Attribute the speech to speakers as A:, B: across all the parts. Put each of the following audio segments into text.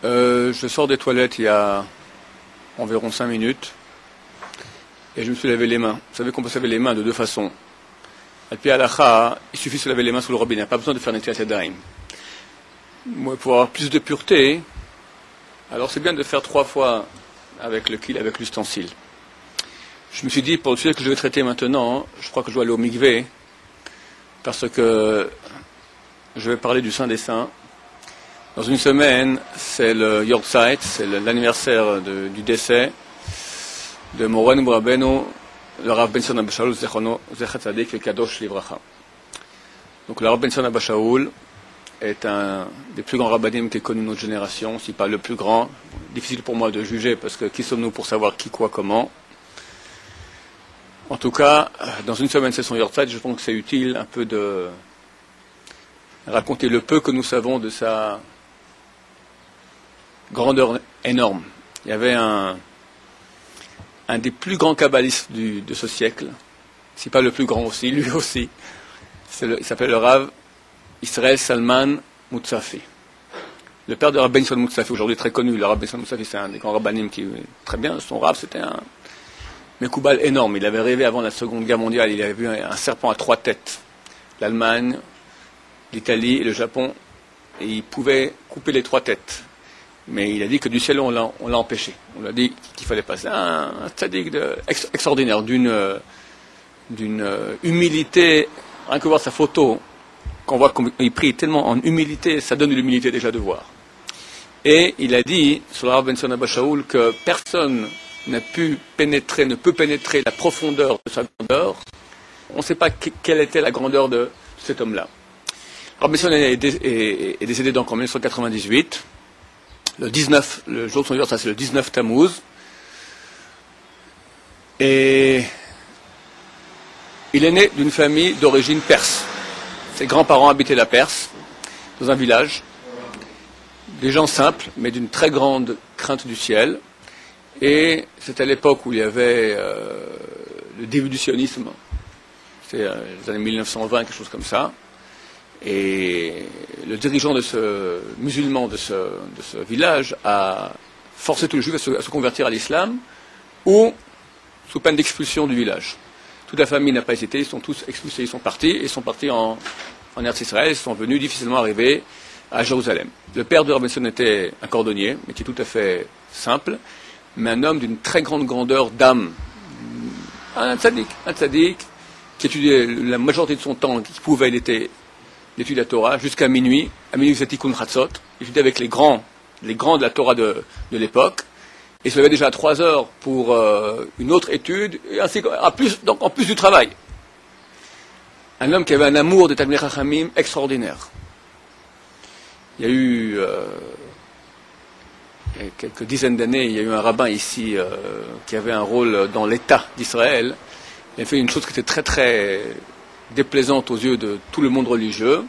A: Je sors des toilettes il y a environ 5 minutes et je me suis lavé les mains. Vous savez qu'on peut se laver les mains de deux façons. Al-Pi Halacha, il suffit de se laver les mains sous le robinet, il n'y a pas besoin de faire Netilat Yadayim. Pour avoir plus de pureté, alors c'est bien de faire 3 fois avec le kil, avec l'ustensile. Je me suis dit, pour le sujet que je vais traiter maintenant, je crois que je dois aller au mikvé, parce que je vais parler du Saint des Saints. Dans une semaine, c'est le Yortzeit, c'est l'anniversaire du décès de Morenu Rabbeinu, le Rav Ben-Sion Abba Shaul Zecher Tzadik Vekadosh Livracha. Donc le Rav Ben-Sion Abba Shaul est un des plus grands rabbinim qui est connu de notre génération, si pas le plus grand. Difficile pour moi de juger, parce que qui sommes-nous pour savoir qui, quoi, comment. En tout cas, dans une semaine, c'est son Yortzeit, je pense que c'est utile un peu de raconter le peu que nous savons de sa grandeur énorme. Il y avait un des plus grands kabbalistes de ce siècle, si pas le plus grand aussi, lui aussi. Il s'appelle le Rav Israël Salman Moutsafi. Le père de Rav Ben-Sion Moutsafi, aujourd'hui très connu. Le Rav Ben-Sion Moutsafi, c'est un des grands rabbanim qui est très bien. Son Rav, c'était un Mekoubal énorme. Il avait rêvé avant la Seconde Guerre mondiale, il avait vu un serpent à 3 têtes. L'Allemagne, l'Italie et le Japon. Et il pouvait couper les 3 têtes. Mais il a dit que du ciel, on l'a empêché. On l'a dit qu'il fallait passer un tzaddik extraordinaire, d'une humilité. Rien que voir sa photo, qu'on voit qu'il prie tellement en humilité, ça donne de l'humilité déjà de voir. Et il a dit, sur le Rav Ben-Sion Abba Shaul, que personne ne peut pénétrer la profondeur de sa grandeur. On ne sait pas quelle était la grandeur de cet homme-là. Rav Ben-Sion est décédé donc en 1998. Le jour de son anniversaire, c'est le 19 Tammuz. Et il est né d'une famille d'origine perse. Ses grands-parents habitaient la Perse, dans un village. Des gens simples, mais d'une très grande crainte du ciel. Et c'est à l'époque où il y avait le début du sionisme. C'est les années 1920, quelque chose comme ça. Et le dirigeant de ce musulman de ce village a forcé tous les juifs à se convertir à l'islam, ou sous peine d'expulsion du village. Toute la famille n'a pas hésité, ils sont tous expulsés, ils sont partis en Eretz Israël, ils sont venus difficilement arriver à Jérusalem. Le père de Rav Ben-Sion était un cordonnier, mais qui est tout à fait simple, mais un homme d'une très grande grandeur d'âme, un tzaddik, qui étudiait la majorité de son temps, qui pouvait, il était l'étude de la Torah jusqu'à minuit. À minuit, c'était Tikkun Chatzot. Il étudiait avec les grands de la Torah de l'époque. Et il se levait déjà à 3 heures pour une autre étude, et ainsi, en plus du travail. Un homme qui avait un amour des Talmidei Chachamim extraordinaire. Il y a eu, il y a quelques dizaines d'années, il y a eu un rabbin ici qui avait un rôle dans l'État d'Israël. Il a fait une chose qui était très très déplaisante aux yeux de tout le monde religieux.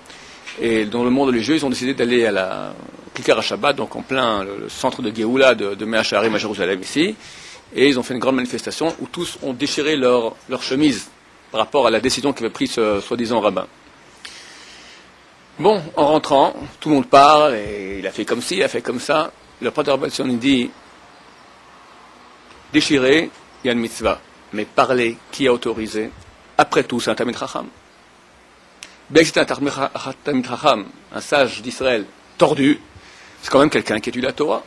A: Et dans le monde religieux, ils ont décidé d'aller à la Kikar HaShabbat, donc en plein le centre de Géoula de Mea Shearim à Jérusalem ici. Et ils ont fait une grande manifestation où tous ont déchiré leur chemise par rapport à la décision qu'avait prise ce soi-disant rabbin. Bon, en rentrant, tout le monde parle, et il a fait comme ci, il a fait comme ça. Le prêtre de Rav Ben-Sion dit, déchirer, il y a une mitzvah. Mais parler, qui a autorisé? Après tout, c'est un Talmid Chacham. Bien que c'est un Talmid Chacham, un sage d'Israël tordu, c'est quand même quelqu'un qui étudie la Torah.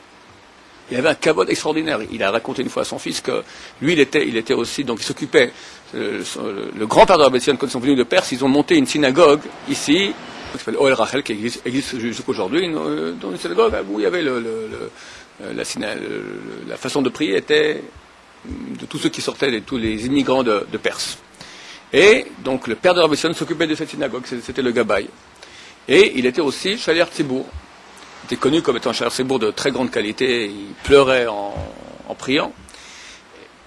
A: Il avait un kavod extraordinaire. Il a raconté une fois à son fils que lui, il était aussi, donc il s'occupait, le grand-père de Rav Ben-Sion, quand ils sont venus de Perse, ils ont monté une synagogue ici, qui s'appelle Ohel Rachel, qui existe jusqu'aujourd'hui, dans une synagogue où il y avait la façon de prier était de tous ceux qui sortaient, tous les immigrants de Perse. Et donc le père de Rav Ben-Sion s'occupait de cette synagogue, c'était le Gabbai. Et il était aussi Shaliach Tzibour. Il était connu comme étant un Shaliach Tzibour de très grande qualité, il pleurait en priant.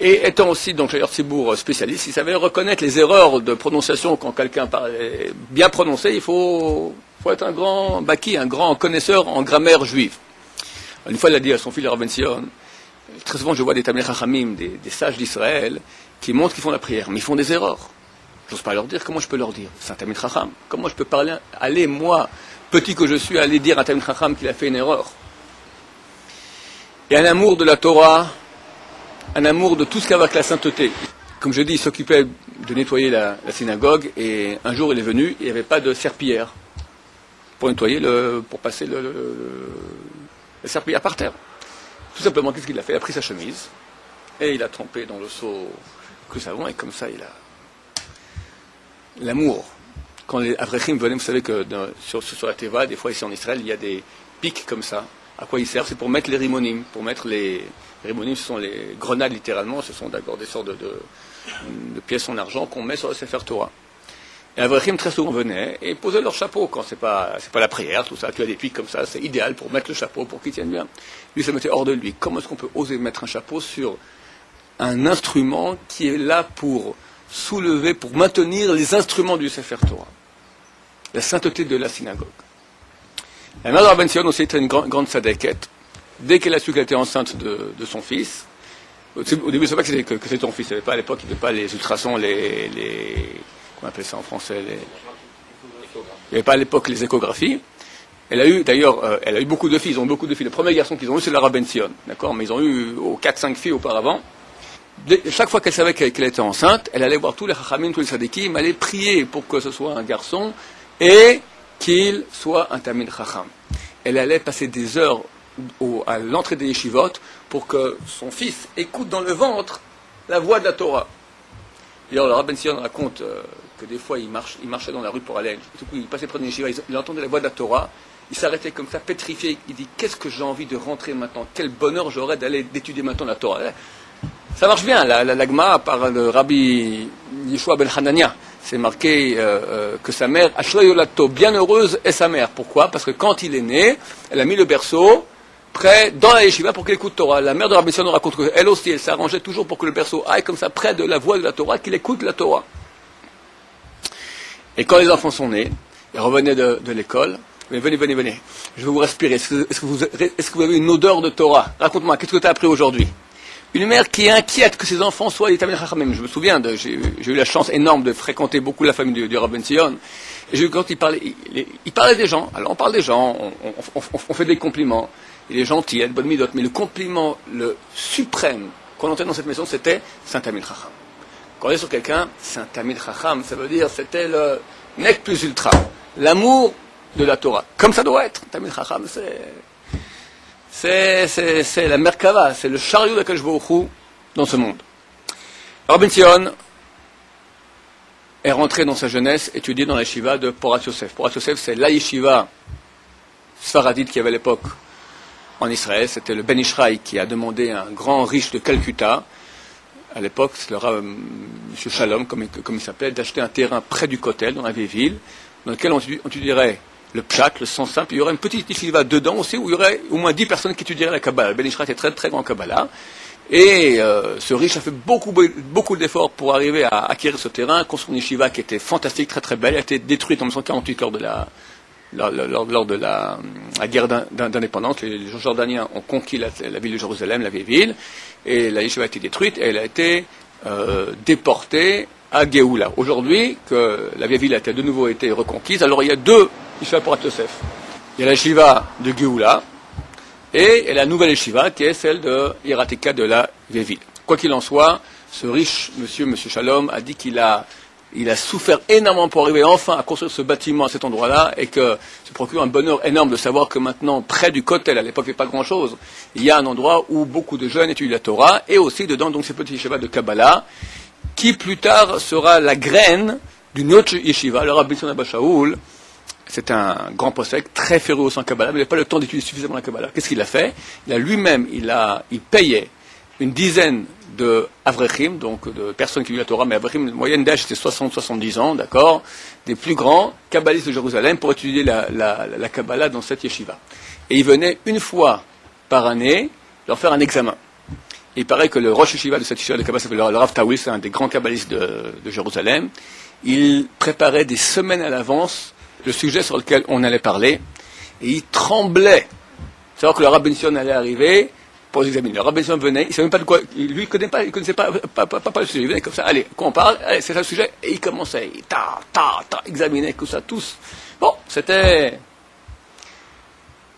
A: Et étant aussi donc Shaliach Tzibour spécialiste, il savait reconnaître les erreurs de prononciation quand quelqu'un parlait bien prononcé. Il faut être un grand baki, un grand connaisseur en grammaire juive. Une fois, il a dit à son fils Rav Ben-Sion, très souvent je vois des Talmidei Chachamim, des sages d'Israël, qui montrent qu'ils font la prière, mais ils font des erreurs. J'ose pas leur dire, comment je peux leur dire? C'est un Talmid Chacham. Comment je peux aller, moi, petit que je suis, aller dire à un Talmid Chacham qu'il a fait une erreur? et un amour de la Torah, un amour de tout ce qui a avec la sainteté. Comme je dis, il s'occupait de nettoyer la synagogue, et un jour il est venu, il n'y avait pas de serpillière pour nettoyer, pour passer la serpillière par terre. Tout simplement, qu'est-ce qu'il a fait? Il a pris sa chemise, et il a trempé dans le seau de savon, et comme ça il a l'amour. Quand les Avrechim venaient, vous savez que sur la Teva, des fois ici en Israël, il y a des pics comme ça. À quoi ils servent? C'est pour mettre les rimonim. Pour mettre les rimonim, ce sont les grenades littéralement, ce sont d'accord des sortes de pièces en argent qu'on met sur le Sefer Torah. Et Avrechim très souvent venaient et posaient leur chapeau quand c'est pas la prière, tout ça. Tu as des pics comme ça, c'est idéal pour mettre le chapeau pour qu'ils tiennent bien. Lui, ça mettait hors de lui. Comment est-ce qu'on peut oser mettre un chapeau sur un instrument qui est là pour soulever, pour maintenir les instruments du Sefer Torah, la sainteté de la synagogue. La mère de Rabban Sion aussi était une grande sadéquette. Dès qu'elle a su qu'elle était enceinte de son fils, au début, je ne savais pas que c'était son fils. Il n'y avait pas à l'époque, il n'y avait pas les ultrasons, comment on appelle ça en français, il n'y avait pas à l'époque les échographies. Elle a eu, d'ailleurs, elle a eu beaucoup de filles. Ils ont eu beaucoup de filles. Le premier garçon qu'ils ont eu, c'est la Rabban Sion, d'accord, mais ils ont eu 4-5 filles auparavant. Chaque fois qu'elle savait qu'elle était enceinte, elle allait voir tous les chachamim, tous les sadikim, elle allait prier pour que ce soit un garçon et qu'il soit un tamid chacham. Elle allait passer des heures à l'entrée des yeshivot pour que son fils écoute dans le ventre la voix de la Torah. D'ailleurs, le Rabban Sion raconte que des fois il marchait dans la rue pour aller, tout coup, il passait près d'une yeshiva, il entendait la voix de la Torah, il s'arrêtait comme ça, pétrifié, il dit, qu'est-ce que j'ai envie de rentrer maintenant, quel bonheur j'aurais d'étudier maintenant la Torah. Ça marche bien, la Gemara par le Rabbi Yeshua ben Hanania. C'est marqué que sa mère, Ashrei Yolato, bien heureuse est sa mère. Pourquoi? Parce que quand il est né, elle a mis le berceau près, dans la yeshiva pour qu'il écoute Torah. La mère de Rabbi Sion nous raconte qu'elle aussi, elle s'arrangeait toujours pour que le berceau aille comme ça près de la voix de la Torah, qu'il écoute la Torah. Et quand les enfants sont nés, ils revenaient de l'école. Mais venez, je vais vous respirer. Est-ce que vous avez une odeur de Torah? Raconte-moi, qu'est-ce que tu as appris aujourd'hui? Une mère qui est inquiète que ses enfants soient des Tamid Chachamim. Je me souviens, j'ai eu la chance énorme de fréquenter beaucoup la famille du Rabban Sion. Et quand il parlait des gens. Alors on parle des gens, on fait des compliments. Il est gentil, il a de bonnes midotes. Mais le compliment, le suprême qu'on entendait dans cette maison, c'était Saint Tamid Chacham. Quand on est sur quelqu'un, Saint Tamid Chacham, ça veut dire c'était le nec plus ultra. L'amour de la Torah. Comme ça doit être. Tamid Chacham, c'est la Merkava, c'est le chariot de Akadosh Baruch Hu dans ce monde. Rabban Sion est rentré dans sa jeunesse étudier dans la yeshiva de Porat Yosef. Porat Yosef, c'est la yeshiva sfaradite qu'il y avait à l'époque en Israël. C'était le Ben Ishraï qui a demandé à un grand riche de Calcutta, à l'époque, c'est le Rav M. Shalom, comme il s'appelait, d'acheter un terrain près du Kotel, dans la vieille ville, dans lequel on étudierait le pshat, le sens simple, il y aurait une petite yeshiva dedans aussi, où il y aurait au moins 10 personnes qui étudieraient la Kabbalah. Ben Ishraï était très très grand Kabbalah. Et ce riche a fait beaucoup d'efforts pour arriver à acquérir ce terrain, construire une yeshiva qui était fantastique, très très belle. Elle a été détruite en 1948 lors de la guerre d'indépendance. Les Jordaniens ont conquis la ville de Jérusalem, la vieille ville, et la yeshiva a été détruite et elle a été déportée à Géoula. Aujourd'hui, que la vieille ville a de nouveau été reconquise, alors il y a deux yeshivas pour Yosef. Il y a la yeshiva de Géoula, et la nouvelle yeshiva qui est celle de Hiratika de la vieille ville. Quoi qu'il en soit, ce riche monsieur Shalom, a dit qu'il a souffert énormément pour arriver enfin à construire ce bâtiment à cet endroit-là, et que se procure un bonheur énorme de savoir que maintenant, près du Kotel, à l'époque il n'y avait pas grand-chose, il y a un endroit où beaucoup de jeunes étudient la Torah, et aussi dedans donc ces petits yeshivas de Kabbalah, qui plus tard sera la graine d'une autre yeshiva, le Rabbi Sion Abba Shaul. C'est un grand possèque, très féru au sang Kabbalah, mais il n'a pas le temps d'étudier suffisamment la Kabbalah. Qu'est-ce qu'il a fait? Il payait une dizaine de Avrechim, donc de personnes qui vivent la Torah, mais Avrechim, la moyenne d'âge c'était 60-70 ans, d'accord, des plus grands kabbalistes de Jérusalem pour étudier la Kabbalah dans cette yeshiva. Et il venait une fois par année leur faire un examen. Et il paraît que le Rosh Yeshiva de cette yeshiva de Kabbalah s'appelle le Rav Tawil, c'est un des grands kabbalistes de Jérusalem. Il préparait des semaines à l'avance le sujet sur lequel on allait parler, et il tremblait. C'est-à-dire que le Rabban Sion allait arriver pour l'examiner. Le Rabban Sion venait, il ne savait même pas de quoi, lui il ne connaissait pas le sujet, il venait comme ça, allez, quoi on parle, allez, c'est ça le sujet, et il commençait, examiner tout ça, tous. Bon, c'était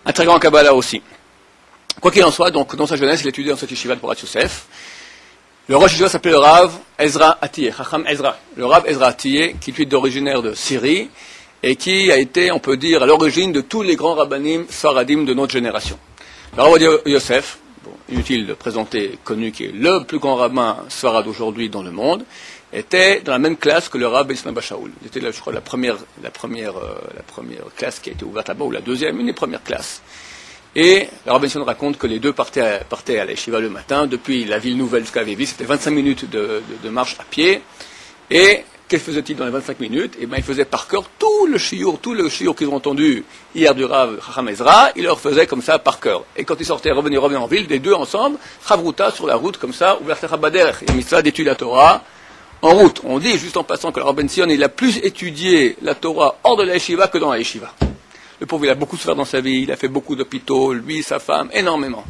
A: un très grand Kabbalah aussi. Quoi qu'il en soit, donc, dans sa jeunesse, il étudiait dans cette yeshiva de Porat Yosef. Le Rosh Yeshiva s'appelait le Rav Ezra Atiyeh, Chacham Ezra. Le Rav Ezra Atiyeh, qui est originaire de Syrie, et qui a été, on peut dire, à l'origine de tous les grands rabbanim sfaradim de notre génération. Le Rav Yosef, bon, inutile de présenter, connu, qui est le plus grand rabbin sfarad aujourd'hui dans le monde, était dans la même classe que le Rav Ben Abba Shaul. C'était, je crois, la première classe qui a été ouverte là-bas, ou la deuxième, une des premières classes. Et le Rav Ben raconte que les deux partaient à la yeshiva le matin, depuis la ville nouvelle jusqu'à Vévis, c'était 25 minutes de marche à pied. Et que faisait-il dans les 25 minutes? Eh bien, il faisait par cœur tout le shiur qu'ils ont entendu hier du Rav Chacham Ezra, il leur faisait comme ça par cœur. Et quand ils sortaient, revenaient en ville, les deux ensemble, Chavruta sur la route, comme ça, ou vers Bader, il a mis ça d'étudier la Torah en route. On dit, juste en passant, que le Rav Ben Sion, il a plus étudié la Torah hors de la yeshiva que dans la yeshiva. Le pauvre, il a beaucoup souffert dans sa vie, il a fait beaucoup d'hôpitaux, lui, sa femme, énormément.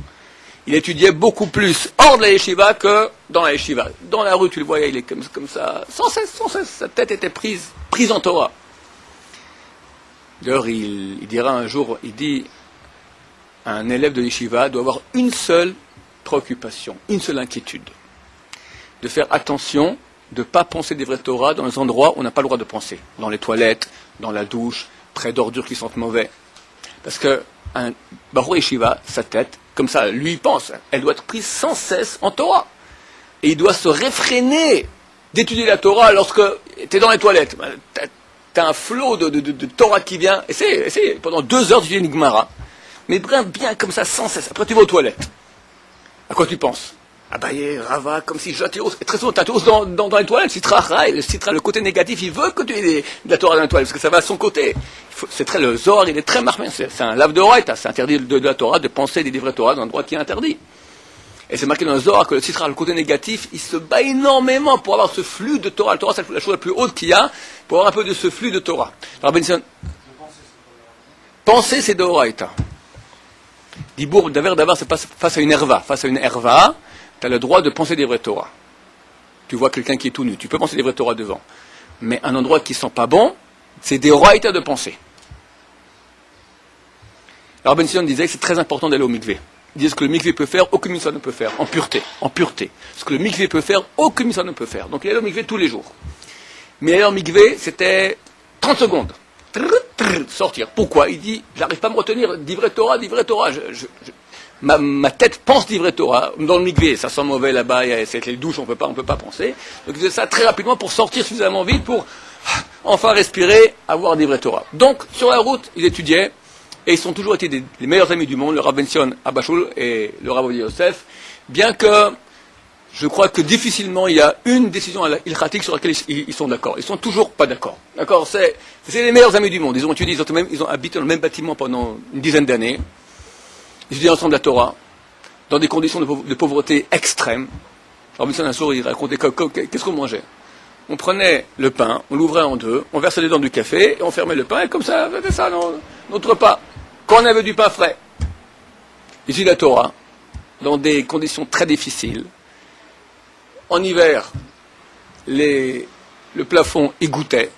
A: Il étudiait beaucoup plus hors de la yeshiva que dans la yeshiva. Dans la rue, tu le voyais, il est comme ça, sans cesse, sa tête était prise en Torah. D'ailleurs, il dira un jour, il dit, un élève de yeshiva doit avoir une seule préoccupation, une seule inquiétude. De faire attention, de ne pas penser des vrais Torah dans les endroits où on n'a pas le droit de penser. Dans les toilettes, dans la douche, près d'ordures qui sentent mauvais. Parce que un Bahou Yeshiva, sa tête, comme ça, lui pense, elle doit être prise sans cesse en Torah. Et il doit se réfréner d'étudier la Torah lorsque tu es dans les toilettes. Tu as un flot de Torah qui vient, et c'est pendant 2 heures d'étudier une Gemara. Mais bien comme ça, sans cesse. Après tu vas aux toilettes. À quoi tu penses? Abaye, Rava, comme si j'attirose. Et très souvent, tu attiroses dans les toilettes, le côté négatif, il veut que tu aies de la Torah dans les toilettes, parce que ça va à son côté. Le Zohar, il est très marqué, c'est un lave de Raïta, c'est interdit de la Torah, de penser des livrets Torah dans un endroit qui est interdit. Et c'est marqué dans le Zohar que le Sitra, le côté négatif, il se bat énormément pour avoir ce flux de Torah. La Torah, c'est la chose la plus haute qu'il y a, pour avoir un peu de ce flux de Torah. Alors, penser, c'est de Raïta. Dibour, d'abord, c'est face à une herva. Face à une herva, tu as le droit de penser des vrais Torah. Tu vois quelqu'un qui est tout nu, tu peux penser des vrais Torah devant. Mais un endroit qui ne sent pas bon, c'est des Raïta de penser. Alors Ben Sion disait que c'est très important d'aller au mikvé. Ils disent que le mikvé peut faire, aucune mitzvah ne peut faire, en pureté. Ce que le mikvé peut faire, aucune mitzvah ne peut faire. Donc il allait au mikvé tous les jours. Mais aller au mikvé, c'était 30 secondes. Sortir. Pourquoi? Il dit, j'arrive pas à me retenir, d'ivret Torah. Ma tête pense d'ivret Torah. Dans le mikvé, ça sent mauvais là-bas, c'est les douches, on peut pas penser. Donc il faisait ça très rapidement pour sortir suffisamment vite pour enfin respirer, avoir d'ivret Torah. Donc, sur la route, ils étudiaient. Et ils ont toujours été les meilleurs amis du monde, le Rav Ben Sion Abba Shaul et le Rav Yosef, bien que je crois que difficilement il y a une décision ilchatique sur laquelle ils sont d'accord. Ils sont toujours pas d'accord. D'accord, c'est les meilleurs amis du monde. Ils ont étudié, ils ont habité dans le même bâtiment pendant une dizaine d'années. Ils étudiaient ensemble la Torah, dans des conditions de pauvreté extrêmes. Rav Ben Sion un jour, il racontait qu'est-ce qu'on mangeait. On prenait le pain, on l'ouvrait en deux, on versait dedans du café, et on fermait le pain, et comme ça, c'était ça notre repas. Quand on avait du pain frais, ils étudient la Torah, dans des conditions très difficiles. En hiver, le plafond égouttait.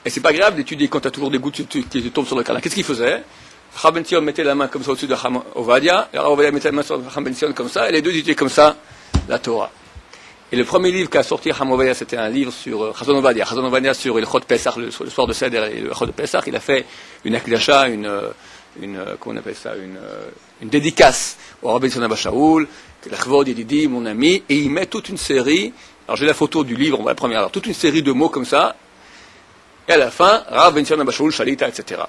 A: Et c'est pas grave d'étudier quand tu as toujours des gouttes qui tombent sur le câlin. Qu'est-ce qu'il faisait? Rav Ben Sion mettait la main comme ça au-dessus de Chacham Ovadia, et Rav Ovadia mettait la main sur Rav Ben Sion comme ça, et les deux étudiaient comme ça la Torah. Et le premier livre qu'a sorti Chacham Ovadia, c'était un livre sur Chazon Ovadia sur le Chod Pesach, le soir de Seder et le Chod Pesach. Il a fait une akdasha, comment on appelle ça, une dédicace au Rav Ben Sion Abba Shaul, que l'Achvod, il dit, mon ami, et il met toute une série, alors j'ai la photo du livre, on va la première, alors toute une série de mots comme ça, et à la fin, Rav Ben Sion Abba Shaul, Shalita, etc.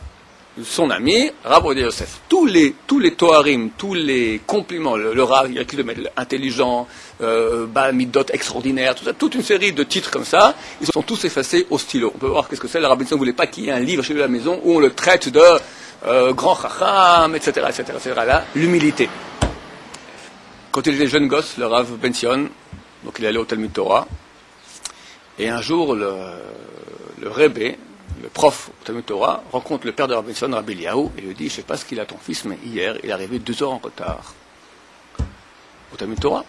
A: Son ami, Rav Yosef. Tous les Toharim, tous les compliments, le Rav, il y a qui le met, intelligent, Baal Midot extraordinaire, tout ça, toute une série de titres comme ça, ils sont tous effacés au stylo. On peut voir qu'est-ce que c'est, le Rav Ben Sion ne voulait pas qu'il y ait un livre chez lui à la maison où on le traite de grand chacham, etc., là, l'humilité. Quand il était jeune gosse, le Rav Ben Sion, donc il allait au Talmud Torah, et un jour, le Rebbe, le prof au Talmud Torah, rencontre le père de Rav Ben Sion, Rabbi Eliyahu, et lui dit, je ne sais pas ce qu'il a ton fils, mais hier, il est arrivé 2 heures en retard au Talmud Torah.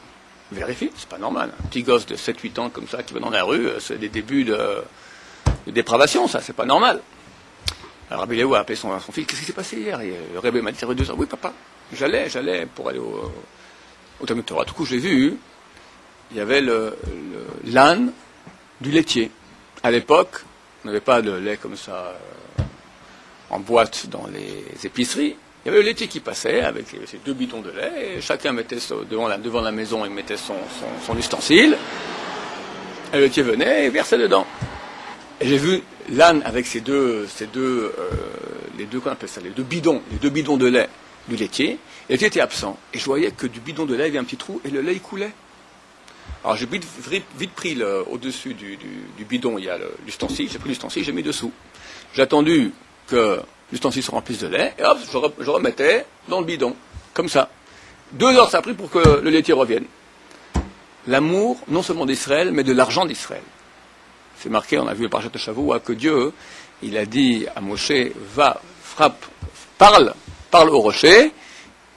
A: Vérifie, c'est pas normal. Un petit gosse de 7-8 ans comme ça qui va dans la rue, c'est des débuts de dépravation, ça, c'est pas normal. Alors Rabbi Eliyahu a appelé son fils, qu'est-ce qui s'est passé hier? Et le Rebbe m'a dit, ça fait 2 heures. Oui, papa. J'allais pour aller au Talmud Torah. Tout coup, j'ai vu, il y avait l'âne du laitier. À l'époque, on n'avait pas de lait comme ça en boîte dans les épiceries. Il y avait le laitier qui passait avec ses 2 bidons de lait, et chacun mettait devant la maison, il mettait son ustensile, et le laitier venait et versait dedans. Et j'ai vu l'âne avec les deux bidons de lait du laitier. Et le laitier était absent. Et je voyais que du bidon de lait, il y avait un petit trou et le lait il coulait. Alors j'ai vite pris au-dessus du bidon, il y a l'ustensile. J'ai pris l'ustensile, j'ai mis dessous. J'ai attendu que l'ustensile se remplisse de lait et hop, je remettais dans le bidon. Comme ça. 2 heures ça a pris pour que le laitier revienne. L'amour, non seulement d'Israël, mais de l'argent d'Israël. C'est marqué, on a vu le Parashat Shavua, que Dieu, il a dit à Moshe, va, frappe, parle au rocher,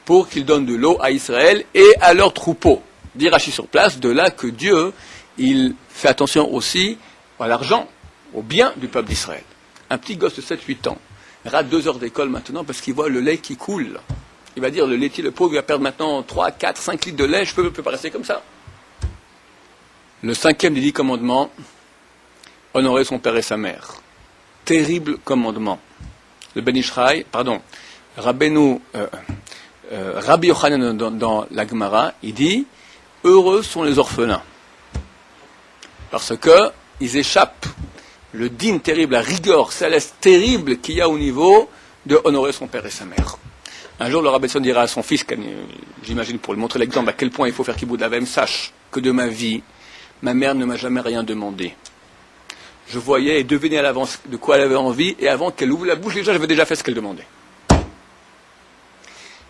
A: pour qu'il donne de l'eau à Israël et à leurs troupeaux. Dit Rashi sur place, de là que Dieu, il fait attention aussi à l'argent, au bien du peuple d'Israël. Un petit gosse de 7-8 ans rate 2 heures d'école maintenant parce qu'il voit le lait qui coule. Il va dire, le laitier, le pauvre, il va perdre maintenant 3, 4, 5 litres de lait, je peux pas rester comme ça. Le 5e des 10 commandements, honorer son père et sa mère. Terrible commandement. Le Ben Ishraï, Rabbi Yochanan dans la Gemara, il dit, heureux sont les orphelins. Parce que ils échappent le digne terrible, la rigueur céleste terrible qu'il y a au niveau de honorer son père et sa mère. Un jour, le Rabbi Son dira à son fils, j'imagine pour lui montrer l'exemple à quel point il faut faire Kibbout Avem, sache que de ma vie, ma mère ne m'a jamais rien demandé. Je voyais et devinais à l'avance de quoi elle avait envie, et avant qu'elle ouvre la bouche, j'avais déjà fait ce qu'elle demandait.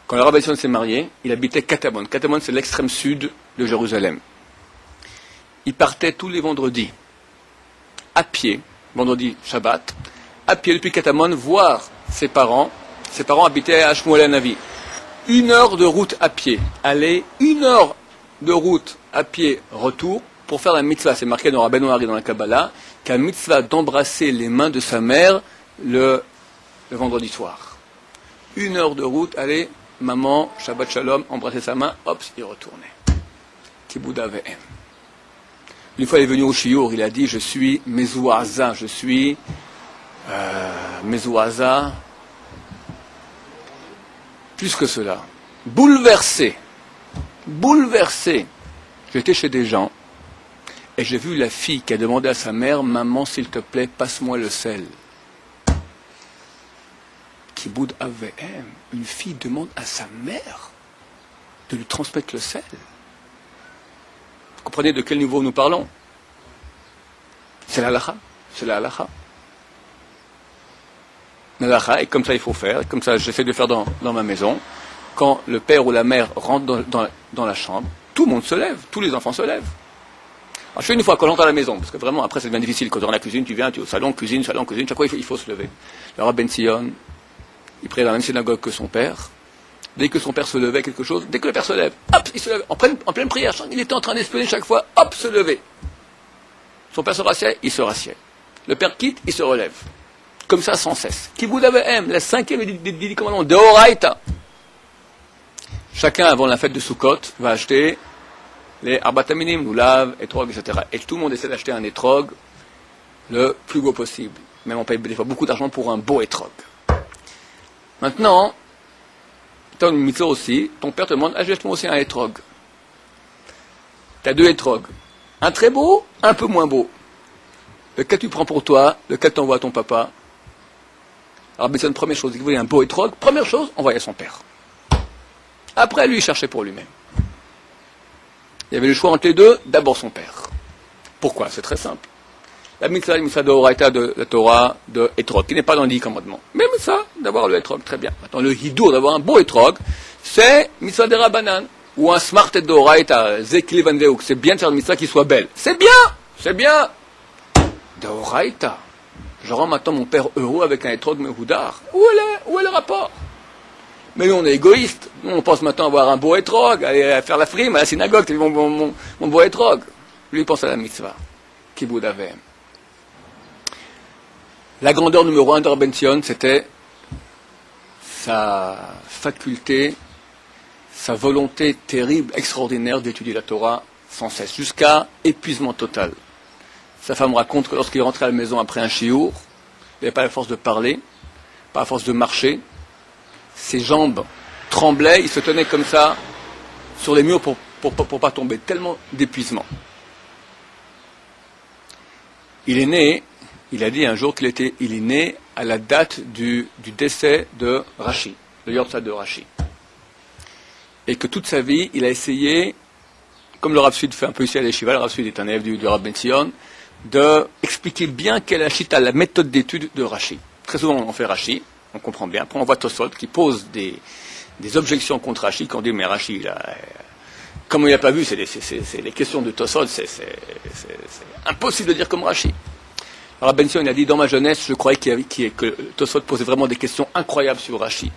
A: Quand le Rabbi Son s'est marié, il habitait Katamon. Katamon, c'est l'extrême sud de Jérusalem. Il partait tous les vendredis, à pied, vendredi, Shabbat, à pied depuis Katamon, voir ses parents. Ses parents habitaient à Shmuel Hanavi. 1 heure de route à pied. Aller, 1 heure de route à pied, retour, pour faire la mitzvah. C'est marqué dans Rabbeinu Hari dans la Kabbalah, qu'un mitzvah d'embrasser les mains de sa mère le vendredi soir. 1 heure de route, aller, maman, Shabbat Shalom, embrasser sa main, hop, il retournait. Kibbout Avem. Une fois, il est venu au Shiur, il a dit, je suis Mezouaza, je suis Mezouaza, plus que cela, bouleversé. J'étais chez des gens, et j'ai vu la fille qui a demandé à sa mère, maman, s'il te plaît, passe-moi le sel. Kibbout Avem, une fille demande à sa mère de lui transmettre le sel. Vous comprenez de quel niveau nous parlons? C'est la halakha. Et comme ça il faut faire, comme ça j'essaie de faire dans ma maison. Quand le père ou la mère rentre dans la chambre, tout le monde se lève, tous les enfants se lèvent. Alors je fais une fois quand j'entre à la maison, parce que vraiment après c'est bien difficile, quand on est dans la cuisine, tu viens, tu es au salon, cuisine, chaque fois il faut se lever. Le Rav Ben Sion, il priait dans la même synagogue que son père. Dès que son père se levait quelque chose, dès que le père se lève, hop, il se lève, en pleine prière, il était en train d'espionner chaque fois, hop, se lever. Son père se rassied, il se rassied. Le père quitte, il se relève. Comme ça, sans cesse. Kibbout Avem, la 5e des 10 commandements, Deoraita. Chacun, avant la fête de Sukkot, va acheter les arbataminim, loulav, etrog, etc. Et tout le monde essaie d'acheter un etrog le plus beau possible. Même on paye des fois beaucoup d'argent pour un beau etrog. Maintenant, tu as une mitzvah aussi, ton père te demande, achète-moi aussi un etrog. Tu as 2 etrogs. Un très beau, un peu moins beau. Lequel tu prends pour toi, lequel t'envoies à ton papa. Alors, c'est une première chose, il voulait un beau etrog. Première chose, envoyer à son père. Après, lui, il cherchait pour lui-même. Il y avait le choix entre les deux, d'abord son père. Pourquoi? C'est très simple. La mitzvah de Horaïta de la Torah de etrog, qui n'est pas dans les 10 commandements. Même ça, d'avoir le etrog, très bien. Maintenant, le hidour, d'avoir un beau etrog, c'est mitzvah de Rabbanan. Ou un smart de Horaïta, Zekli Van Veuk. C'est bien de faire une mitzvah qui soit belle. C'est bien. De Horaïta. Je rends maintenant mon père heureux avec un etrog mehoudar. Où est le rapport? Mais nous, on est égoïstes. Nous, on pense maintenant avoir un beau etrog, aller faire la frime à la synagogue, c'est mon beau etrog. Lui, il pense à la mitzvah. Kibbout Avem. La grandeur numéro 1 de Rabbi Sion, c'était sa faculté sa volonté terrible, extraordinaire d'étudier la Torah sans cesse, jusqu'à épuisement total. Sa femme raconte que lorsqu'il est rentré à la maison après un shiur, il n'avait pas la force de parler, pas la force de marcher, ses jambes tremblaient, il se tenait comme ça sur les murs pour pas tomber, tellement d'épuisement. Il est né, il a dit un jour il est né à la date du décès de Rashi, le Yortzat de Rashi. Et que toute sa vie, il a essayé, comme le Rav Sud fait un peu ici à l'Yeshiva, le Rav Sud est un élève du Rav Ben Sion, d'expliquer bien quelle est la chita, la méthode d'étude de Rashi. Très souvent on fait Rashi, on comprend bien. Après on voit Tosot qui pose des objections contre Rashi, quand on dit mais Rashi, comme il n'a pas vu, c'est les questions de Tosot, c'est impossible de dire comme Rashi. Alors Ben Sion, il a dit, dans ma jeunesse, je croyais que Tosot posait vraiment des questions incroyables sur Rashi.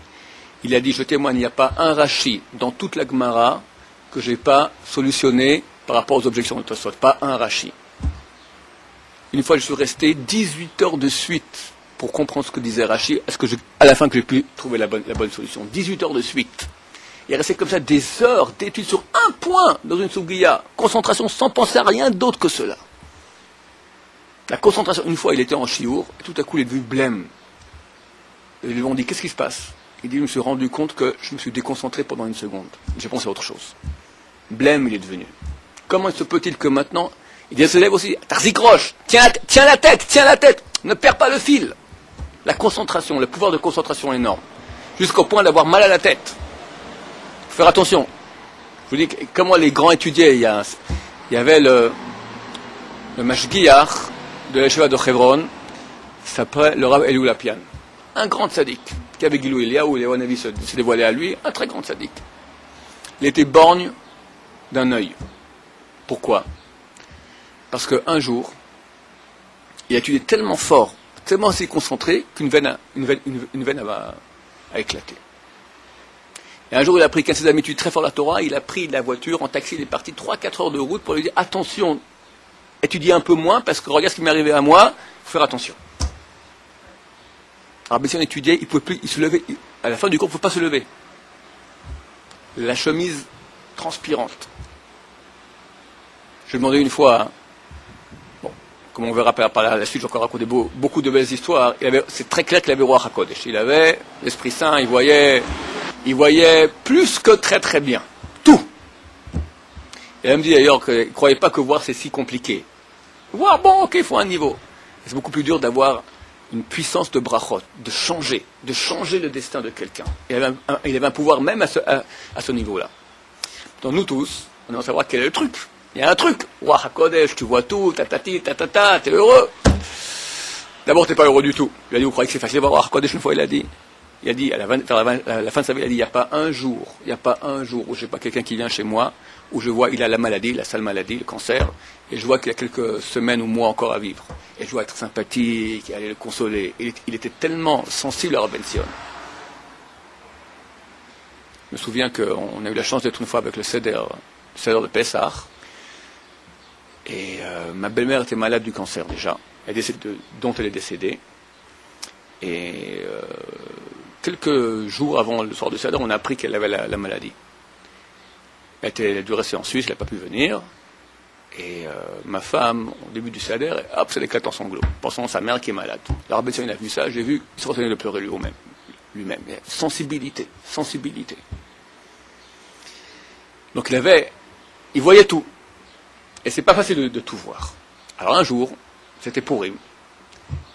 A: Il a dit, je témoigne, il n'y a pas un Rashi dans toute la Gemara que je n'ai pas solutionné par rapport aux objections de Tosot. Pas un Rashi. Une fois, je suis resté 18 heures de suite pour comprendre ce que disait Rashi, à la fin que j'ai pu trouver la bonne solution. 18 heures de suite. Il est resté comme ça des heures d'études sur un point dans une sougiya. Concentration sans penser à rien d'autre que cela. La concentration, une fois il était en chiour, et tout à coup il est devenu blême. Et ils lui ont dit, qu'est-ce qui se passe? Il dit, je me suis rendu compte que je me suis déconcentré pendant une seconde. J'ai pensé à autre chose. Blême il est devenu. Comment se peut-il que maintenant, il dit à ses élèves aussi, Tarzikroche, tiens la tête, ne perds pas le fil. La concentration, le pouvoir de concentration énorme. Jusqu'au point d'avoir mal à la tête. Il faut faire attention. Je vous dis comment les grands étudiaient. Il y avait le Mashgiach de la Yeshiva de Hebron, s'appelait le Rav Eliou Lapian. Un grand tzaddik, qui avait Gilou Eliaou, Eliaou Hanavi se dévoilait à lui, un très grand tzaddik. Il était borgne d'un œil. Pourquoi? Parce qu'un jour, il a étudié tellement fort, tellement assez concentré, qu'une veine a éclaté. Et un jour, il a pris 15 habitudes très fort la Torah, il a pris la voiture en taxi, il est parti 3-4 heures de route pour lui dire, attention, étudiez un peu moins, parce que regarde ce qui m'est arrivé à moi, il faut faire attention. Alors, si on étudiait, il ne pouvait plus, il se levait, à la fin du cours, il ne pouvait pas se lever. La chemise transpirante. Je lui ai demandé une fois, comme on verra par la suite, j'ai encore raconté beaucoup de belles histoires, c'est très clair qu'il avait Ruach HaKodesh. Il avait l'Esprit Saint, il voyait plus que très très bien. Tout. Et elle me dit d'ailleurs qu'il ne croyait pas que voir c'est si compliqué. Voir, bon, ok, il faut un niveau. C'est beaucoup plus dur d'avoir une puissance de brachot, de changer le destin de quelqu'un. Il avait un pouvoir même à ce niveau-là. Donc nous tous, on aimerait savoir quel est le truc. Il y a un truc. Ruach HaKodesh, tu vois tout, tatati, tatata, t'es heureux. D'abord, t'es pas heureux du tout. Il a dit, vous croyez que c'est facile de voir Ruach HaKodesh une fois, il a dit, à la fin de sa vie, il a dit, il n'y a pas un jour où je n'ai pas quelqu'un qui vient chez moi, où je vois, il a la maladie, la sale maladie, le cancer, et je vois qu'il y a quelques semaines ou mois encore à vivre. Et je vois être sympathique, aller le consoler. Il était tellement sensible à Rav Ben Sion. Je me souviens qu'on a eu la chance d'être une fois avec le Seder de Pessah, et ma belle-mère était malade du cancer déjà, dont elle est décédée. Et quelques jours avant le soir de Seder, on a appris qu'elle avait la maladie. Elle a dû rester en Suisse, elle n'a pas pu venir. Et ma femme, au début du Seder, hop, c'est l'éclate en sanglots, pensant à sa mère qui est malade. La Rav Ben Sion, il a vu ça, j'ai vu, il se retenait de pleurer lui-même. Sensibilité. Donc il voyait tout. Et c'est pas facile de tout voir. Alors un jour, c'était Purim.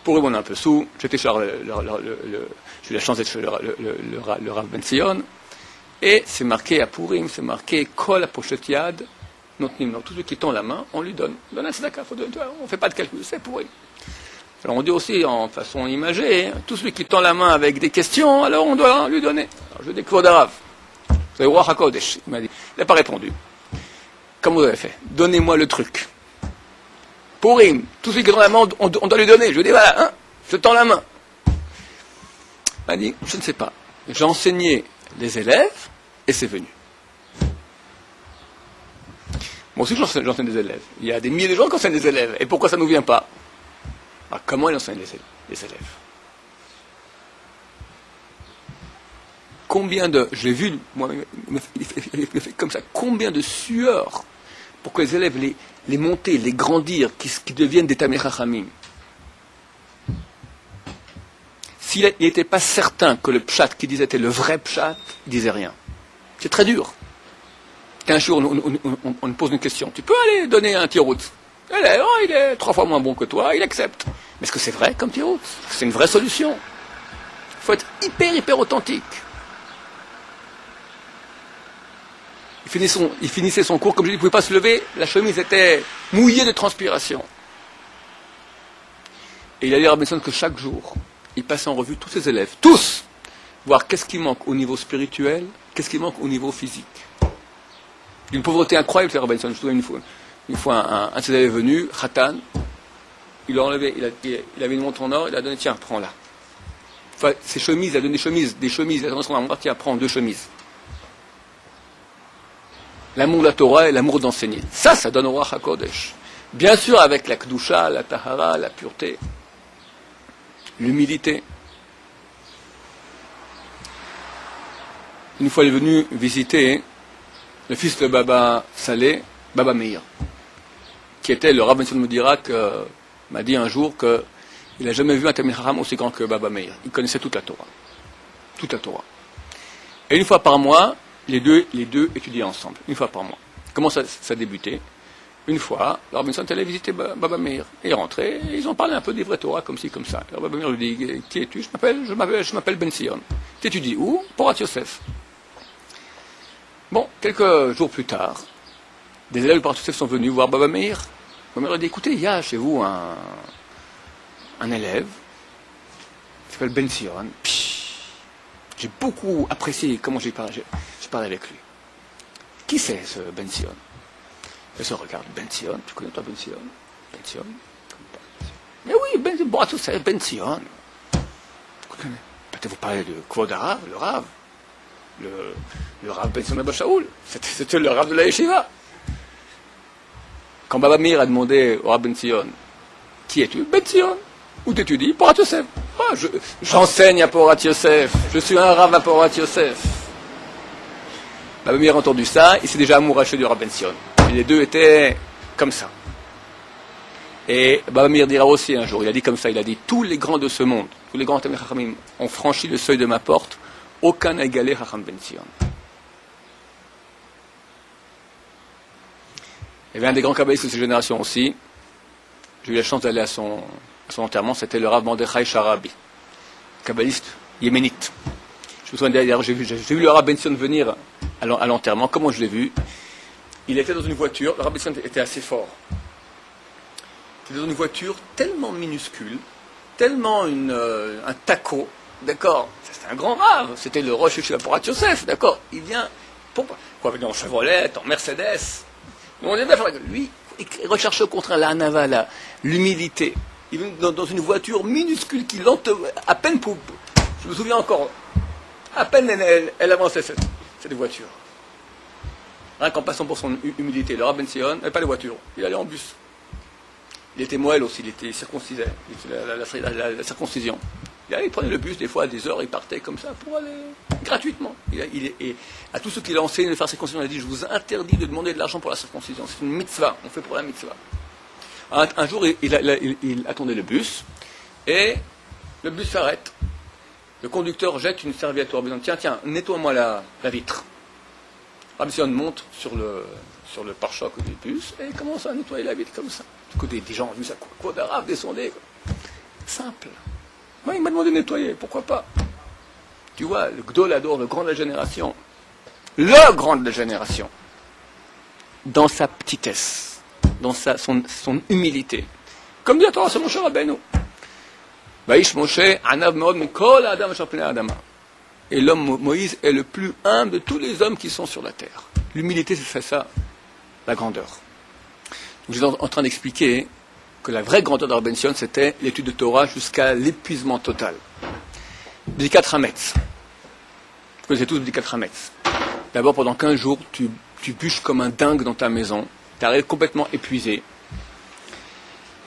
A: Purim, on est un peu sous. J'ai eu la chance d'être chez le Rav Ben Sion. Et c'est marqué à Purim, c'est marqué Kol HaPoshet Yad Notnim. Donc tout celui qui tend la main, on lui donne. Donne un tzedaka. On ne fait pas de calcul, c'est Purim. Alors on dit aussi en façon imagée, tout celui qui tend la main avec des questions, alors on doit lui donner. Alors je découvre d'Arav. Vous avez Ruach HaKodesh. Il m'a dit. Il n'a pas répondu. Comment vous avez fait? Donnez-moi le truc. Purim, tout celui qui tend la main, on doit lui donner. Je lui dis, voilà, je tends la main. Il m'a dit, je ne sais pas. J'ai enseigné les élèves, et c'est venu. Moi aussi, j'enseigne des élèves. Il y a des milliers de gens qui enseignent des élèves. Et pourquoi ça ne nous vient pas? Alors, comment ils enseignent les élèves? je l'ai vu, moi, il fait comme ça, combien de sueurs pour que les élèves les monter, les grandir, qui deviennent des Tamei Chachamim. S'il n'était pas certain que le pshat qu'il disait était le vrai pshat, il disait rien. C'est très dur. Qu'un jour, on pose une question. Tu peux aller donner un tirout. Il est 3 fois moins bon que toi, il accepte. Mais est-ce que c'est vrai comme tirout? C'est une vraie solution. Il faut être hyper authentique. Il finissait son cours, comme je dis, il ne pouvait pas se lever, la chemise était mouillée de transpiration. Et il a dit à Rabbi Benson que chaque jour, il passait en revue tous ses élèves, tous, voir qu'est-ce qui manque au niveau spirituel, qu'est-ce qui manque au niveau physique. D'une pauvreté incroyable, c'est Rabbi Benson. Je me souviens une fois un de ses élèves est venu, Khatan, il l'a enlevé, il avait une montre en or, il a donné, tiens, prends-la. Enfin, ses chemises, il a donné des chemises, il a donné son armoire, tiens, prends 2 chemises. L'amour de la Torah et l'amour d'enseigner. Ça donne au Ruach HaKodesh. Bien sûr, avec la Kedusha, la Tahara, la pureté, l'humilité. Une fois, il est venu visiter le fils de Baba Saleh, Baba Meir, qui était le Rav Benson Modirak, m'a dit un jour qu'il n'a jamais vu un Talmid Chacham aussi grand que Baba Meir. Il connaissait toute la Torah. Toute la Torah. Et une fois par mois, les deux étudiaient ensemble, une fois par mois. Comment ça débutait? Une fois, le Rav Benson allait visiter Baba Meir. Et il rentrait, et ils ont parlé un peu des vrais Torah, comme ci, comme ça. Le Baba Meir lui dit, qui es-tu? Je m'appelle Ben Sion. T'étudies où? Porat Yosef. Bon, quelques jours plus tard, des élèves de Porat Yosef sont venus voir Baba Meir. Baba Meir a dit, écoutez, il y a chez vous un élève, qui s'appelle Ben Sion. J'ai beaucoup apprécié comment j'ai parlé avec lui. Qui c'est ce Ben Sion? Elle se regarde, Ben Sion, tu connais toi Ben Sion? Ben Sion? Mais oui, Ben Sion. Peut-être vous parlez de Kvod Harav, le Rav. Le Rav Ben Sion Abba Shaoul. C'était le Rav de la Yeshiva. Quand Baba Meir a demandé au Rav Ben Sion, qui es-tu? Ben Sion. Où t'étudies? Porat Yosef. J'enseigne à Porat Yosef. Je suis un Rav à Porat Yosef. Baba Meir a entendu ça, il s'est déjà amouraché du Rav Ben Sion. Et les deux étaient comme ça. Et Baba Meir dira aussi un jour, il a dit comme ça, il a dit, tous les grands de ce monde, tous les grands Talmidei Chachamim ont franchi le seuil de ma porte, aucun n'a égalé Chacham Ben Sion. Il y avait un des grands kabbalistes de cette génération aussi, j'ai eu la chance d'aller à son enterrement, c'était le Rav Mordechai Sharabi, kabbaliste yéménite. Je me souviens d'ailleurs, j'ai vu le Rav Ben Sion venir à l'enterrement. Comment je l'ai vu? Il était dans une voiture, le Rav Ben Sion était assez fort. Il était dans une voiture tellement minuscule, tellement un taco, d'accord? C'était un grand Rav, c'était le Rosh Yeshiva Porat Yosef, d'accord? Il vient, en Chevrolet, en Mercedes. Lui, il recherche au contraire la hanava, l'humilité. Il vient dans une voiture minuscule qui à peine pour. Je me souviens encore, à peine elle avançait cette voiture. Rien qu'en passant pour son humilité, le Rav Ben Sion n'avait pas de voiture, il allait en bus. Il était moelle aussi, il était circoncisé, la circoncision. Il prenait le bus des fois à des heures, il partait comme ça pour aller gratuitement. Et à tous ceux qui l'ont enseigné de faire circoncision, il a dit, je vous interdis de demander de l'argent pour la circoncision, c'est une mitzvah, on fait pour la mitzvah. Un jour, il attendait le bus, et le bus s'arrête. Le conducteur jette une serviette au Rabbi, tiens, nettoie-moi la vitre. Rabbi Sion monte sur le pare-choc du bus, et il commence à nettoyer la vitre comme ça. Du coup, des gens ont vu ça, quoi d'arabe, descendez. Simple. Moi, il m'a demandé de nettoyer, pourquoi pas? Tu vois, le Gdol Ador, le grand de la génération, dans sa petitesse, dans son humilité, comme dit la Torah, c'est Moshe Rabbeinu. Vaïsh Moshe, Anav Meod, Mekol Adam Shapnei Adama. Et l'homme Moïse est le plus humble de tous les hommes qui sont sur la terre. L'humilité, c'est ça, la grandeur. Donc, je suis en train d'expliquer que la vraie grandeur d'Rav Ben Sion, c'était l'étude de Torah jusqu'à l'épuisement total. Bdikat Hametz. Vous connaissez tous Bdikat Hametz. D'abord, pendant 15 jours, tu bûches comme un dingue dans ta maison. Tu arrives complètement épuisé.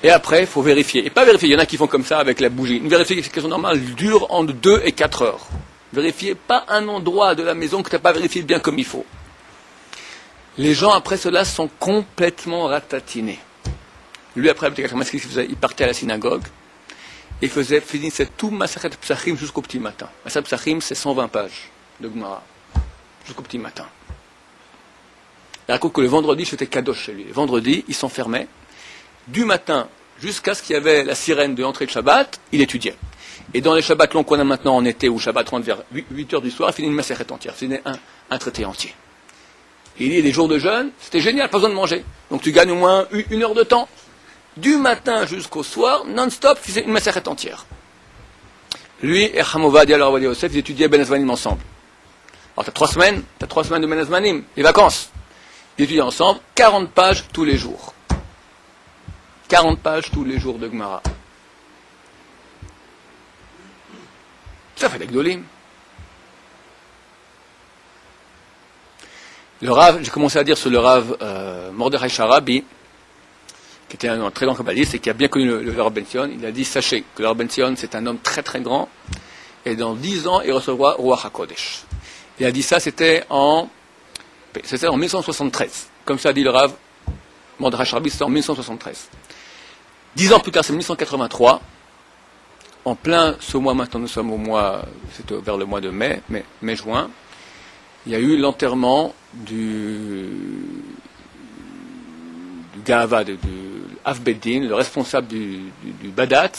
A: Et après, il faut vérifier. Et pas vérifier, il y en a qui font comme ça avec la bougie. Une vérification normale dure entre 2 et 4 heures. Vérifiez pas un endroit de la maison que tu n'as pas vérifié bien comme il faut. Les gens, après cela, sont complètement ratatinés. Lui, après, il partait à la synagogue et finissait tout Masachet Psachim jusqu'au petit matin. Masachet Psachim, c'est 120 pages de Gemara, jusqu'au petit matin. Il raconte que le vendredi, c'était Kadosh chez lui. Le vendredi, il s'enfermait. Du matin jusqu'à ce qu'il y avait la sirène de l'entrée de Shabbat, il étudiait. Et dans les Shabbats longs qu'on a maintenant en été, ou Shabbat 30 vers 8 heures du soir, il finit une Masachet entière, il finit un traité entier. Et il dit, les jours de jeûne, c'était génial, pas besoin de manger. Donc tu gagnes au moins 1 heure de temps. Du matin jusqu'au soir, non-stop, il faisait une Masachet entière. Lui et Chamovad et alors Yosef, ils étudiaient Ben Azmanim ensemble. Alors tu as 3 semaines de Ben Azmanim, les vacances. Ils étudiaient ensemble, 40 pages tous les jours. 40 pages tous les jours de Gemara. Ça fait des gdolim. Le Rav, j'ai commencé à dire sur le Rav Mordechai Sharabi, qui était un très grand kabbaliste et qui a bien connu le Rav Ben Sion. Il a dit, sachez que le Rav Ben Sion, c'est un homme très très grand, et dans 10 ans, il recevra Ruach HaKodesh. Il a dit ça, c'était en 1173. Comme ça a dit le Rav Mordechai Sharabi, c'était en 1173. 10 ans plus tard, c'est 1183. En plein ce mois, maintenant nous sommes au mois, c'était vers le mois de mai-juin, il y a eu l'enterrement du Gahava, du Avbeddin, le responsable du Badat,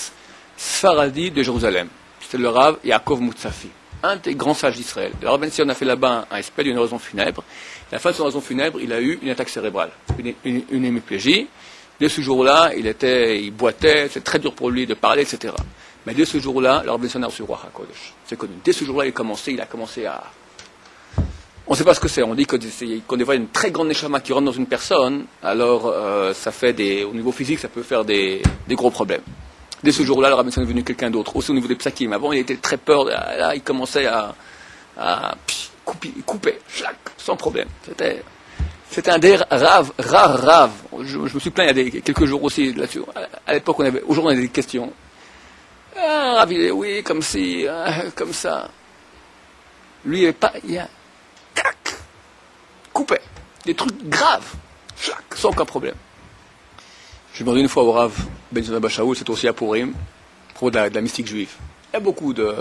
A: Sfaradi de Jérusalem. C'était le Rav Yaakov Moutsafi, un des grands sages d'Israël. Le Rav Ben Sion a fait là-bas un espèce d'une oraison funèbre. À la fin de son oraison funèbre, il a eu une attaque cérébrale, une hémiplégie. Dès ce jour-là, il boitait, c'est très dur pour lui de parler, etc. Mais dès ce jour-là, le Rav Ben Sion a reçu Ruach HaKodesh. C'est connu. Dès ce jour-là, il a commencé à... On ne sait pas ce que c'est. On dit que quand on voit une très grande neshama qui rentre dans une personne, alors ça fait au niveau physique, ça peut faire des gros problèmes. Dès ce jour-là, le Rav Ben Sion est devenu quelqu'un d'autre. Aussi au niveau des psakim. Avant, il était très peur. Là, il commençait à couper, sans problème. C'était un des rares raves. Je me suis plaint il y a quelques jours aussi là-dessus. À l'époque, aujourd'hui, on avait des questions. Ah, Rav, oui, comme si, comme ça. Lui, il a coupé. Des trucs graves. Sans aucun problème. J'ai demandé une fois au Rav Ben Sion Abba Shaul, c'est aussi à Purim, à propos de la mystique juive. Il y a beaucoup de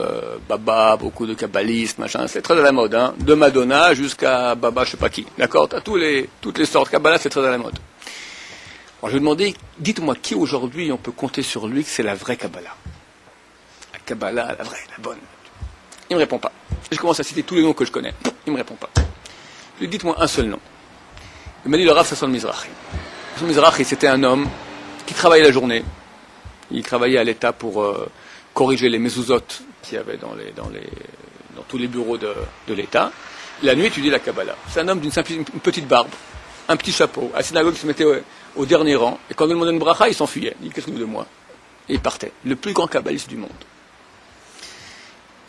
A: Baba, beaucoup de kabbalistes, machin, c'est très à la mode, hein. De Madonna jusqu'à Baba, je sais pas qui. D'accord? T'as toutes les sortes. Kabbalah, c'est très à la mode. Alors, je lui ai demandé, dites-moi qui aujourd'hui on peut compter sur lui que c'est la vraie Kabbalah. La Kabbalah, la vraie, la bonne. Il me répond pas. Je commence à citer tous les noms que je connais. Il me répond pas. Je lui dis, dites-moi un seul nom. Il m'a dit le Rav Sasson Mizrahi. Sasson Mizrahi, c'était un homme qui travaillait la journée. Il travaillait à l'État pour corriger les mezuzot qu'il y avait dans tous les bureaux de l'État. La nuit, étudiait la Kabbalah. C'est un homme d'une petite barbe, un petit chapeau. À la synagogue, il se mettait au dernier rang. Et quand on lui demandait une bracha, il s'enfuyait. Il dit, qu'est-ce que vous de moi? Et il partait. Le plus grand kabbaliste du monde.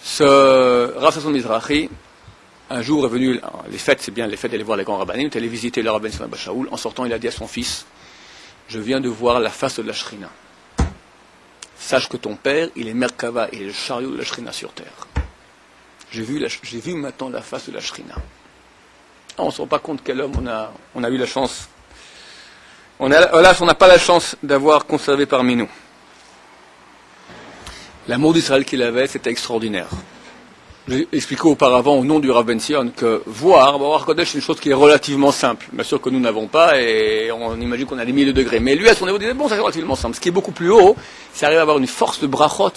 A: Ce Rav Sasson Mizrahi, un jour est venu, les fêtes, c'est bien les fêtes d'aller voir les grands rabbanim, il est allé visiter le Rav Ben Sion Abba Shaul. En sortant, il a dit à son fils, je viens de voir la face de la Shrina. Sache que ton père, il est Merkava, il est le chariot de la Shrina sur terre. J'ai vu maintenant la face de la Shrina. On ne se rend pas compte quel homme on a eu la chance. On n'a pas la chance d'avoir conservé parmi nous. L'amour d'Israël qu'il avait, c'était extraordinaire. J'ai expliqué auparavant au nom du Rav Ben Sion que voir Kodesh, c'est une chose qui est relativement simple. Bien sûr que nous n'avons pas et on imagine qu'on a des milliers de degrés. Mais lui, à son niveau, il disait, bon, c'est relativement simple. Ce qui est beaucoup plus haut, c'est d'arriver à avoir une force de brachot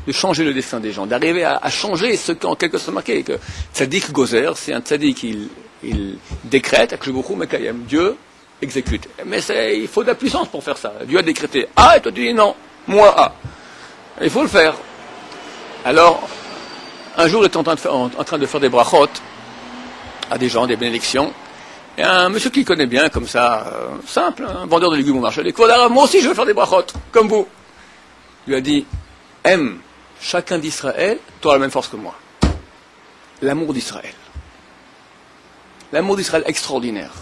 A: de changer le destin des gens, d'arriver à changer ce qu'en quelque sorte marqué. Que Tzadik Gozer, c'est un Tzadik, il décrète, Dieu exécute. Mais il faut de la puissance pour faire ça. Dieu a décrété A et toi tu dis non, moi A. Il faut le faire. Alors, un jour, il était en train de faire des brachot à des gens, des bénédictions. Et un monsieur qui connaît bien, comme ça, simple, un vendeur de légumes au marché. Il dit, moi aussi je veux faire des brachot, comme vous. Il lui a dit, aime chacun d'Israël, tu auras la même force que moi. L'amour d'Israël. L'amour d'Israël extraordinaire.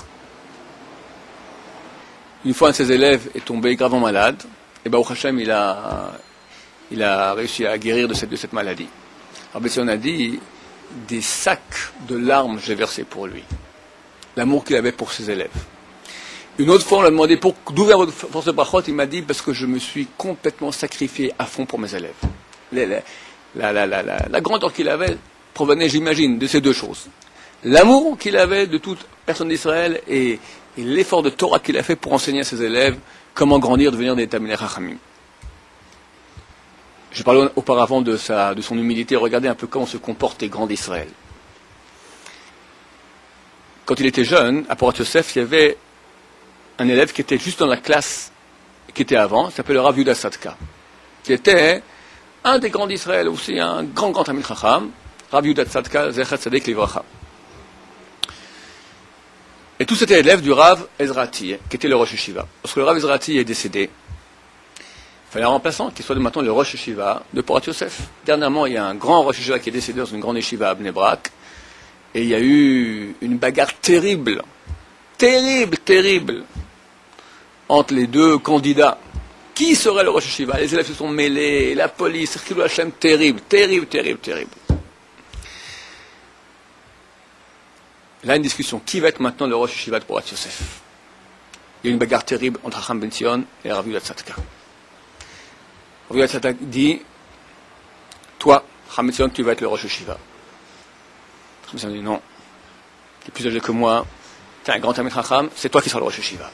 A: Une fois, un de ses élèves est tombé gravement malade. Et Baruch Hashem, il a réussi à guérir de cette maladie. Rabbi Sion a dit, des sacs de larmes j'ai versé pour lui. L'amour qu'il avait pour ses élèves. Une autre fois, on l'a demandé d'où vient votre force de brachot. Il m'a dit parce que je me suis complètement sacrifié à fond pour mes élèves. La grandeur qu'il avait provenait, j'imagine, de ces deux choses. L'amour qu'il avait de toute personne d'Israël et l'effort de Torah qu'il a fait pour enseigner à ses élèves comment grandir, devenir des Talmidei Chachamim. Je parlais auparavant de son humilité. Regardez un peu comment se comportent les grands d'Israël. Quand il était jeune, à Porat Yosef, il y avait un élève qui était juste dans la classe qui était avant, qui s'appelait Rav Yehuda Tzadka, qui était un des grands d'Israël, aussi un grand Talmid Chacham, Rav Yehuda Tzadka, Zecher Tzaddik Livracha. Et tous étaient élèves du Rav Ezrati, qui était le Rosh Yeshiva. Lorsque le Rav Ezrati est décédé, il fallait un remplaçant qui soit maintenant le Rosh Yeshiva de Porat Yosef. Dernièrement, il y a un grand Rosh Yeshiva qui est décédé dans une grande Yeshiva à Bnei Brak, et il y a eu une bagarre terrible, entre les deux candidats. Qui serait le Rosh Yeshiva? Les élèves se sont mêlés, la police, Chilou Hashem, terrible. Là, une discussion. Qui va être maintenant le Rosh Yeshiva de Porat Yosef? Il y a une bagarre terrible entre Chacham Ben Zion et Rav Yehuda Tzadka. Rav Yehuda Tzadka dit, toi, Chacham Ben Zion, tu vas être le Rosh Yeshiva. Chacham Ben Zion dit, non, tu es plus âgé que moi, tu es un grand Talmid Chacham, c'est toi qui seras le Rosh Yeshiva.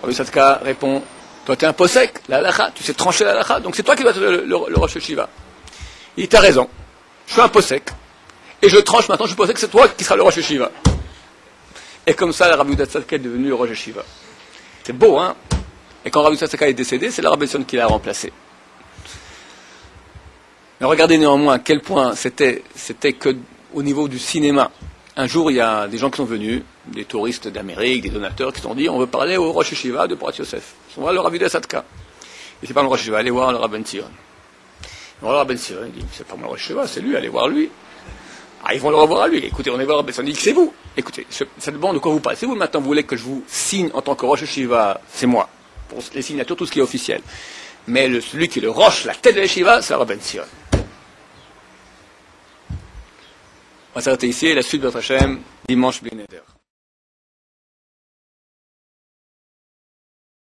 A: Rav Yehuda Tzadka répond, toi tu es un posek, la halacha, tu sais trancher la halacha, donc c'est toi qui dois être le Rosh Yeshiva. Il dit, t'as raison, je suis un posek, et je tranche maintenant, je posek, c'est toi qui seras le Rosh Yeshiva. Et comme ça, Rav Yehuda Tzadka est devenu le Rosh Yeshiva. C'est beau, hein? Et quand Rav Yehuda Tzadka est décédé, c'est la Rabbi Sion qui l'a remplacé. Mais regardez néanmoins à quel point c'était que au niveau du cinéma. Un jour, il y a des gens qui sont venus, des touristes d'Amérique, des donateurs, qui se sont dit, on veut parler au Rosh Yeshiva de Porat Yosef. On va le Rav Yehuda Tzadka. Il c'est pas le Rosh Yeshiva, allez voir le Rav Ben Zion. Alors le Rav Ben Zion, il dit, c'est pas moi le Rosh Yeshiva, c'est lui, allez voir lui. Ah, ils vont le revoir à lui. Écoutez, on est voir Rav Ben Zion, il dit que c'est vous. Écoutez, ça dépend de quoi vous parlez. C'est vous maintenant, vous voulez que je vous signe en tant que Rosh Yeshiva, c'est moi. Pour les signatures, tout ce qui est officiel. Mais celui qui est le Rosh, la tête de l'Yeshiva, c'est le Rav Ben Zion. On va s'arrêter ici, et la suite de votre Hashem, dimanche, Bli Neder.